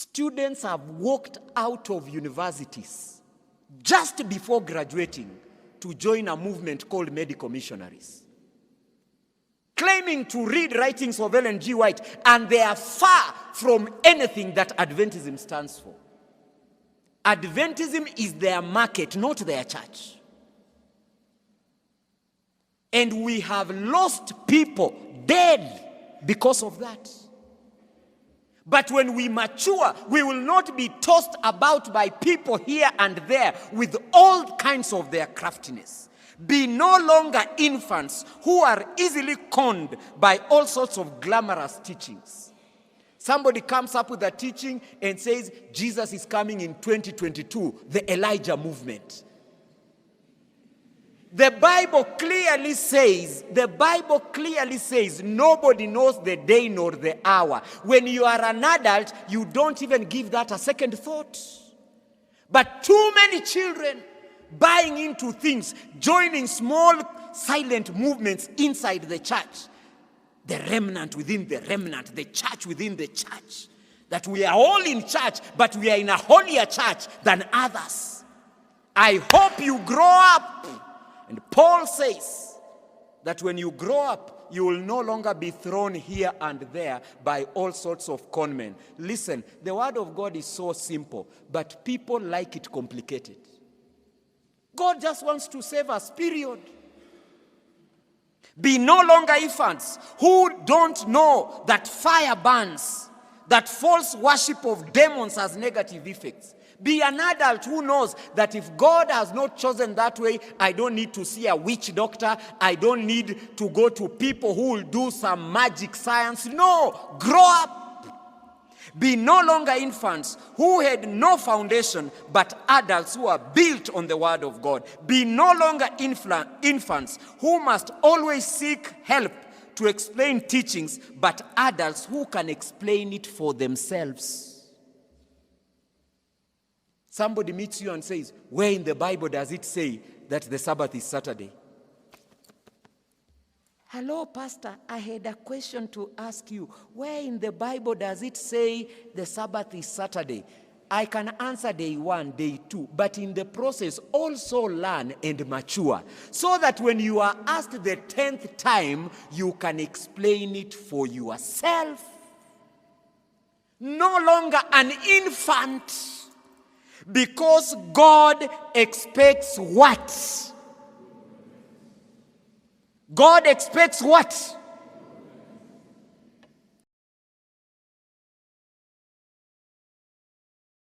Students have walked out of universities just before graduating to join a movement called medical missionaries, claiming to read writings of Ellen G. White, and they are far from anything that Adventism stands for. Adventism is their market, not their church. And we have lost people dead because of that. But when we mature, we will not be tossed about by people here and there with all kinds of their craftiness. Be no longer infants who are easily conned by all sorts of glamorous teachings. Somebody comes up with a teaching and says, Jesus is coming in 2022, the Elijah movement. The Bible clearly says, nobody knows the day nor the hour. When you are an adult, you don't even give that a second thought. But too many children buying into things, joining small silent movements inside the church. The remnant within the remnant, the church within the church. That we are all in church, but we are in a holier church than others. I hope you grow up. And Paul says that when you grow up, you will no longer be thrown here and there by all sorts of con men. Listen, the word of God is so simple, but people like it complicated. God just wants to save us, period. Be no longer infants who don't know that fire burns, that false worship of demons has negative effects. Be an adult who knows that if God has not chosen that way, I don't need to see a witch doctor. I don't need to go to people who will do some magic science. No, grow up. Be no longer infants who had no foundation, but adults who are built on the word of God. Be no longer infants who must always seek help to explain teachings, but adults who can explain it for themselves. Somebody meets you and says, where in the Bible does it say that the Sabbath is Saturday? Hello, Pastor, I had a question to ask you. Where in the Bible does it say the Sabbath is Saturday? I can answer day 1, day 2, but in the process also learn and mature, so that when you are asked the 10th time, you can explain it for yourself. No longer an infant. Because God expects what? God expects what?